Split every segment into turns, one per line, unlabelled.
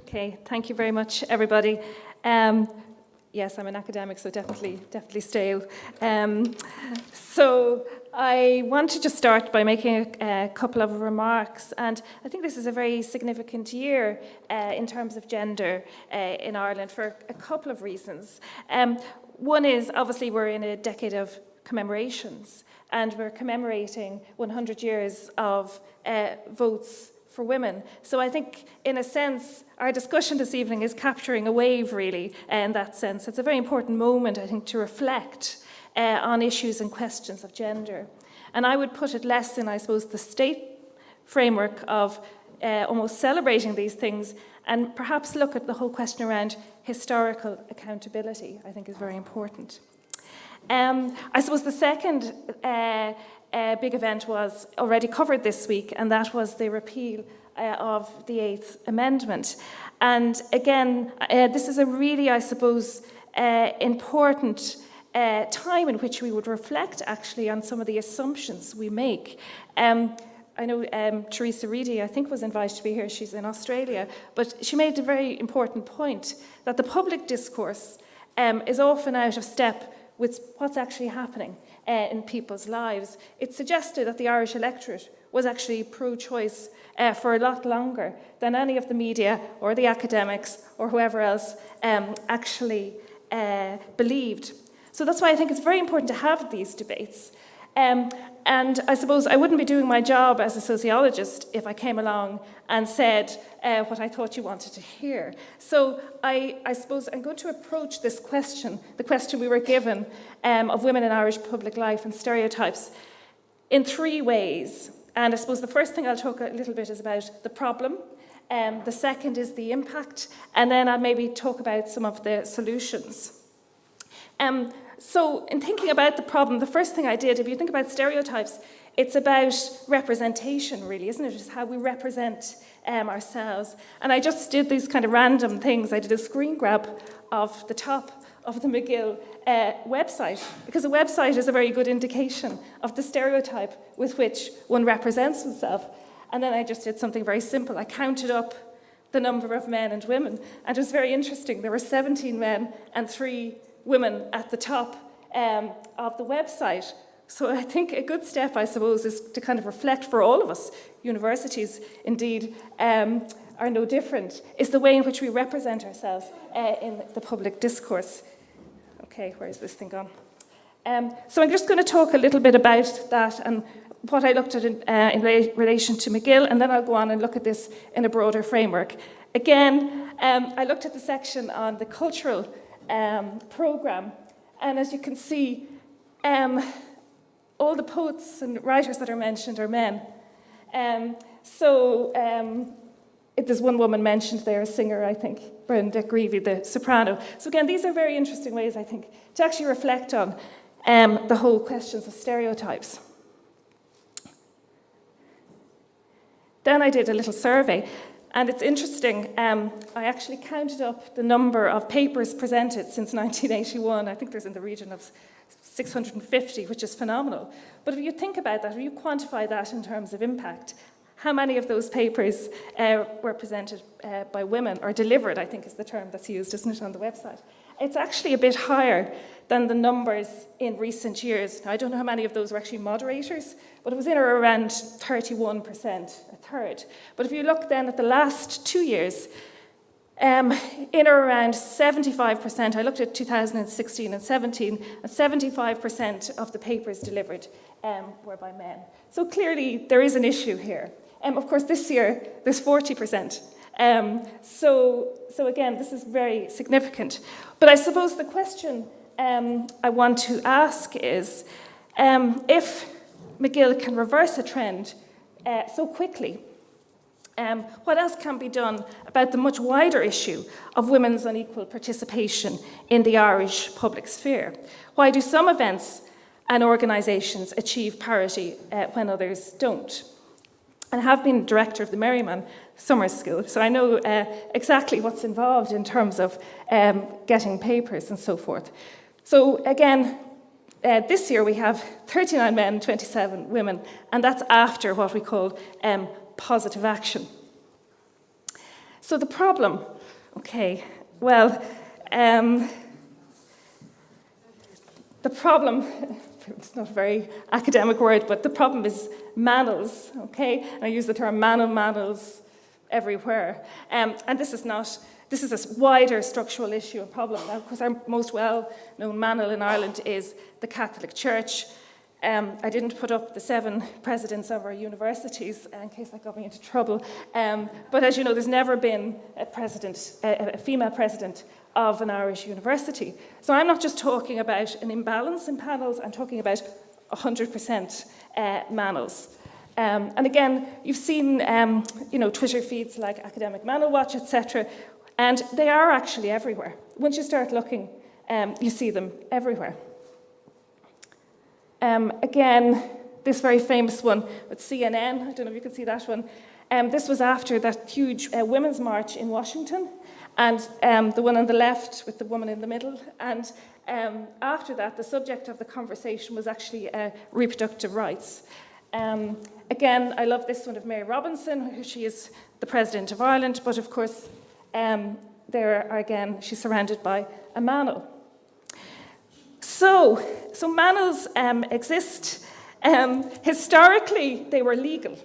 Okay, thank you very much, everybody. Yes, I'm an academic, so definitely stale. So I want to just start by making a couple of remarks, and I think this is a very significant year in terms of gender in Ireland for a couple of reasons. One is, obviously, we're in a decade of commemorations, and we're commemorating 100 years of votes for women. So I think, in a sense, our discussion this evening is capturing a wave, really, in that sense. It's a very important moment, I think, to reflect on issues and questions of gender. And I would put it less in, I suppose, the state framework of almost celebrating these things, and perhaps look at the whole question around historical accountability, I think is very important. I suppose the second big event was already covered this week, and that was the repeal of the 8th Amendment. And again, this is a really, I suppose, important time in which we would reflect actually on some of the assumptions we make. I know Teresa Reedy, I think, was invited to be here. She's in Australia. But she made a very important point that the public discourse is often out of step with what's actually happening in people's lives. It suggested that the Irish electorate was actually pro-choice for a lot longer than any of the media or the academics or whoever else actually believed. So that's why I think it's very important to have these debates. And I suppose I wouldn't be doing my job as a sociologist if I came along and said what I thought you wanted to hear. So I suppose I'm going to approach this question, the question we were given of women in Irish public life and stereotypes, in three ways. And I suppose the first thing I'll talk a little bit is about the problem. The second is the impact. And then I'll maybe talk about some of the solutions. So in thinking about the problem, the first thing I did, if you think about stereotypes, it's about representation, really, isn't it? It's how we represent ourselves. And I just did these kind of random things. I did a screen grab of the top of the MacGill website, because a website is a very good indication of the stereotype with which one represents oneself. And then I just did something very simple. I counted up the number of men and women, and it was very interesting. There were 17 men and 3 women at the top of the website. So I think a good step, I suppose, is to kind of reflect for all of us. Universities, indeed, are no different. Is the way in which we represent ourselves in the public discourse. Okay, where is this thing gone? So I'm just going to talk a little bit about that and what I looked at in relation to MacGill, and then I'll go on and look at this in a broader framework. Again, I looked at the section on the cultural programme, and as you can see, all the poets and writers that are mentioned are men. There's one woman mentioned there, a singer, I think, Brenda Greevy, the soprano. So again, these are very interesting ways, I think, to actually reflect on the whole questions of stereotypes. Then I did a little survey. And it's interesting, I actually counted up the number of papers presented since 1981. I think there's in the region of 650, which is phenomenal. But if you think about that, if you quantify that in terms of impact, how many of those papers were presented by women, or delivered, I think is the term that's used, isn't it, on the website? It's actually a bit higher than the numbers in recent years. Now, I don't know how many of those were actually moderators, but it was in or around 31%, a third. But if you look then at the last 2 years, in or around 75%, I looked at 2016 and 17, and 75% of the papers delivered were by men. So clearly there is an issue here. Of course, this year there's 40%. So again, this is very significant. But I suppose the question I want to ask is, if MacGill can reverse a trend so quickly, what else can be done about the much wider issue of women's unequal participation in the Irish public sphere? Why do some events and organisations achieve parity when others don't? And I have been director of the Merryman Summer School, so I know exactly what's involved in terms of getting papers and so forth. So again, this year we have 39 men and 27 women, and that's after what we call positive action. So the problem Okay, well, the problem, it's not a very academic word, but the problem is manners, okay? And I use the term manners everywhere. And this is a wider structural issue and problem. Now, of course, our most well-known manel in Ireland is the Catholic Church. I didn't put up the 7 presidents of our universities in case that got me into trouble. But as you know, there's never been a female president of an Irish university. So I'm not just talking about an imbalance in panels, I'm talking about 100% manels. And again, you've seen Twitter feeds like Academic Manel Watch, etc., and they are actually everywhere. Once you start looking, you see them everywhere. Again, this very famous one with CNN, I don't know if you can see that one. This was after that huge women's march in Washington, and the one on the left with the woman in the middle. And after that, the subject of the conversation was actually reproductive rights. Again, I love this one of Mary Robinson. She is the President of Ireland, but of course, she's surrounded by a manel. So manels exist. Historically, they were legal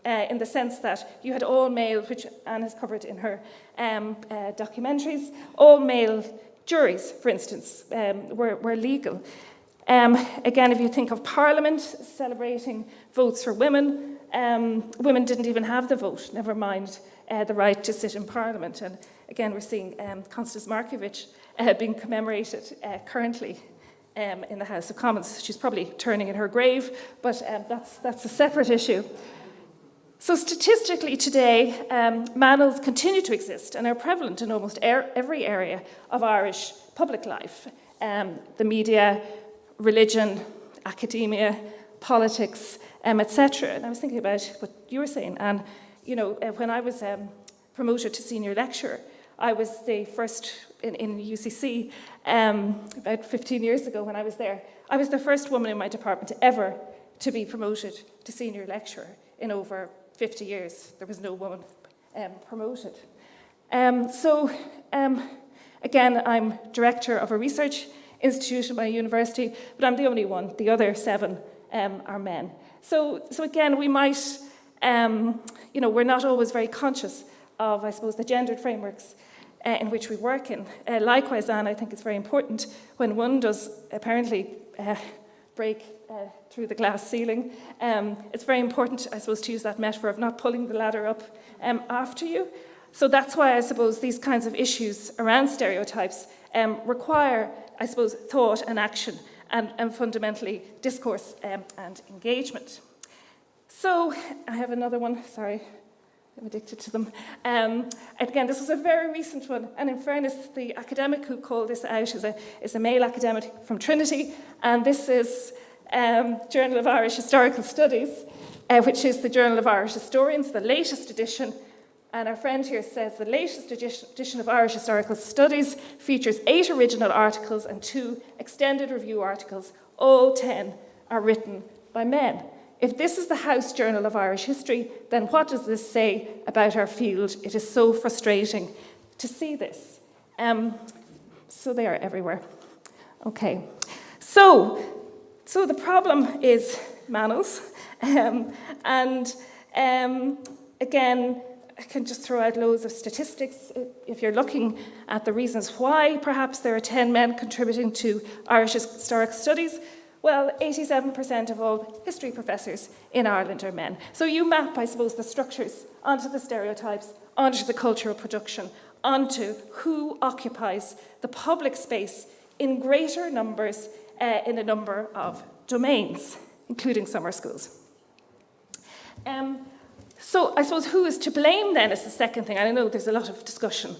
in the sense that you had all male, which Anne has covered in her documentaries, all male juries, for instance, were legal. Again, if you think of Parliament celebrating votes for women, women didn't even have the vote, never mind the right to sit in Parliament. And again, we're seeing Constance Markievicz being commemorated currently in the House of Commons. She's probably turning in her grave, but that's a separate issue. So statistically today, manels continue to exist and are prevalent in almost every area of Irish public life. The media, religion, academia, politics, etc. And I was thinking about what you were saying, and when I was promoted to senior lecturer, I was the first in UCC about 15 years ago when I was there. I was the first woman in my department ever to be promoted to senior lecturer in over 50 years. There was no woman promoted. Again, I'm director of a research institute at my university, but I'm the only one. The other 7 are men. So again, we might, we're not always very conscious of, I suppose, the gendered frameworks in which we work in. Likewise, Anne, I think it's very important when one does apparently break through the glass ceiling. It's very important, I suppose, to use that metaphor of not pulling the ladder up after you. So that's why I suppose these kinds of issues around stereotypes require, I suppose, thought and action and fundamentally discourse and engagement. So I have another one, sorry. I'm addicted to them. Again, this was a very recent one, and in fairness, the academic who called this out is a male academic from Trinity, and this is Journal of Irish Historical Studies, which is the Journal of Irish Historians, the latest edition. And our friend here says the latest edition of Irish Historical Studies features 8 original articles and 2 extended review articles. All 10 are written by men. If this is the House Journal of Irish History, then what does this say about our field? It is so frustrating to see this. So they are everywhere. Okay. So the problem is manels. Again, I can just throw out loads of statistics. If you're looking at the reasons why perhaps there are 10 men contributing to Irish historical studies, well, 87% of all history professors in Ireland are men. So you map, I suppose, the structures onto the stereotypes, onto the cultural production, onto who occupies the public space in greater numbers in a number of domains, including summer schools. So I suppose who is to blame then is the second thing. I know there's a lot of discussion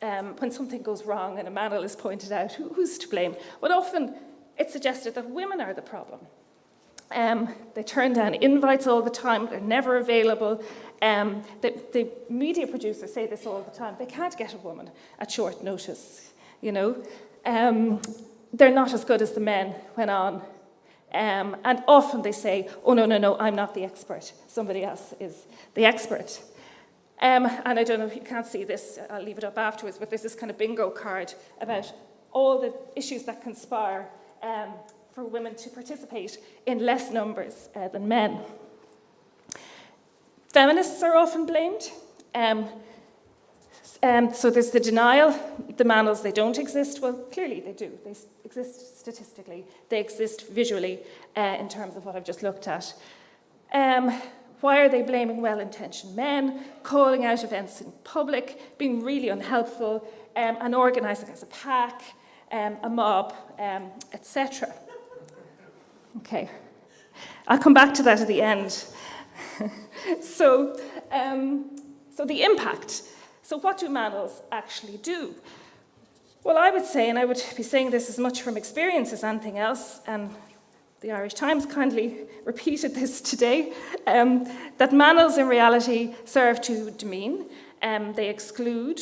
when something goes wrong and a manel is pointed out, who's to blame? Well, often it's suggested that women are the problem. They turn down invites all the time, they're never available. The media producers say this all the time, they can't get a woman at short notice, They're not as good as the men went on. And often they say, oh, no, I'm not the expert. Somebody else is the expert. And I don't know if you can't see this, I'll leave it up afterwards, but there's this kind of bingo card about all the issues that conspire for women to participate in less numbers than men. Feminists are often blamed. So there's the denial, the manels, they don't exist. Well, clearly they do. They exist statistically. They exist visually in terms of what I've just looked at. Why are they blaming well-intentioned men, calling out events in public, being really unhelpful, and organising as a pack, a mob, etc.? Okay, I'll come back to that at the end. So the impact. So what do manels actually do? Well, I would say, and I would be saying this as much from experience as anything else, and the Irish Times kindly repeated this today, that manels in reality serve to demean, they exclude,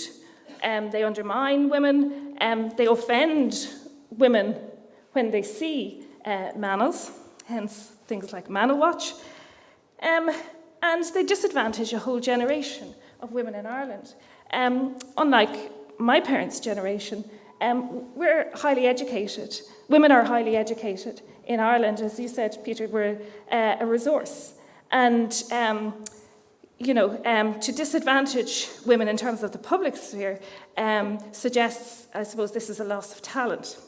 they undermine women, they offend women when they see manels, hence things like Manel Watch, and they disadvantage a whole generation of women in Ireland. Unlike my parents' generation, we're highly educated. Women are highly educated in Ireland. As you said, Peter, we're a resource. And, to disadvantage women in terms of the public sphere suggests, I suppose, this is a loss of talent.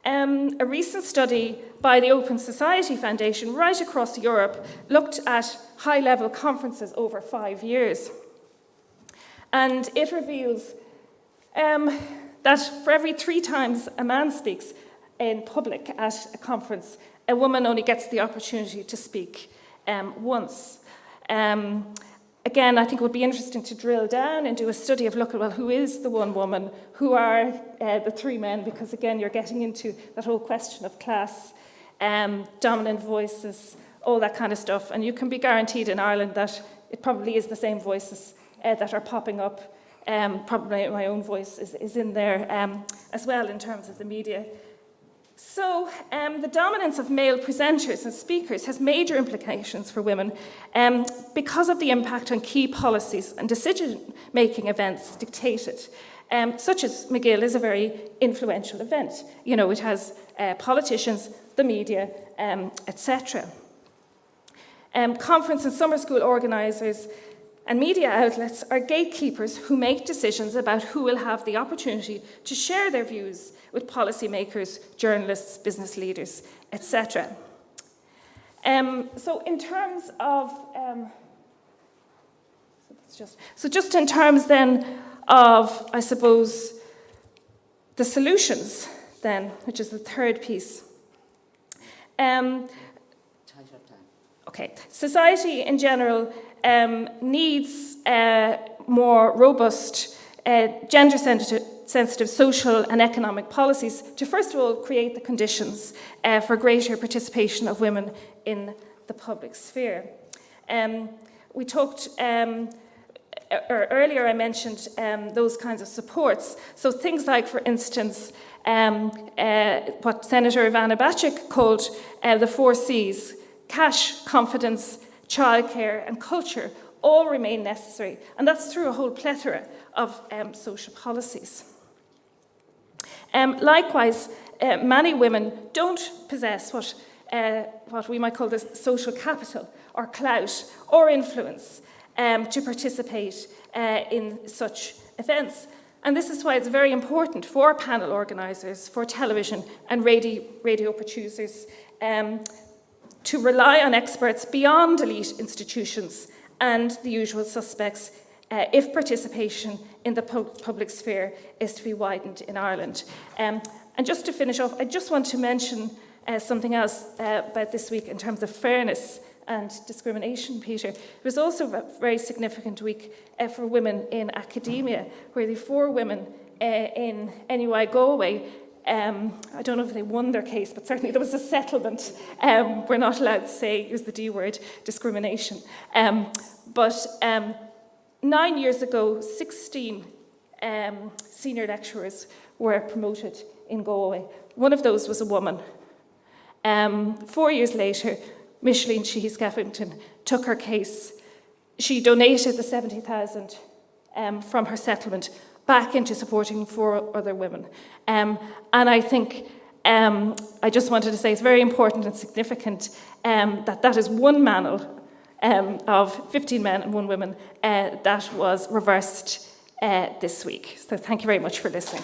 A recent study by the Open Society Foundation right across Europe looked at high-level conferences over 5 years. And it reveals that for every 3 times a man speaks in public at a conference, a woman only gets the opportunity to speak once. Again, I think it would be interesting to drill down and do a study of look at, well, who is the one woman? Who are the 3 men? Because again, you're getting into that whole question of class, dominant voices, all that kind of stuff. And you can be guaranteed in Ireland that it probably is the same voices that are popping up. Probably my own voice is in there as well in terms of the media. So the dominance of male presenters and speakers has major implications for women because of the impact on key policies and decision-making events dictated, such as MacGill is a very influential event. You know, it has politicians, the media, etc. Conference and summer school organisers and media outlets are gatekeepers who make decisions about who will have the opportunity to share their views with policymakers, journalists, business leaders, etc. So in terms of, just in terms then of, I suppose, the solutions then, which is the third piece. Okay, society in general needs more robust, gender-sensitive social and economic policies to, first of all, create the conditions for greater participation of women in the public sphere. We talked, earlier I mentioned those kinds of supports. So things like, for instance, what Senator Ivana Bacik called the 4 Cs, cash, confidence, childcare and culture, all remain necessary. And that's through a whole plethora of social policies. Likewise, many women don't possess what we might call the social capital or clout or influence to participate in such events. And this is why it's very important for panel organisers, for television and radio producers to rely on experts beyond elite institutions and the usual suspects if participation in the public sphere is to be widened in Ireland. And just to finish off, I just want to mention something else about this week in terms of fairness and discrimination, Peter. It was also a very significant week for women in academia, where the 4 women in NUI Galway, I don't know if they won their case, but certainly there was a settlement. We're not allowed to say, use the D word, discrimination. But 9 years ago, 16 senior lecturers were promoted in Galway. One of those was a woman. 4 years later, Micheline Sheehy Skeffington took her case. she donated the 70,000 from her settlement back into supporting 4 other women. And I think I just wanted to say it's very important and significant that is one manel of 15 men and 1 woman that was reversed this week. So thank you very much for listening.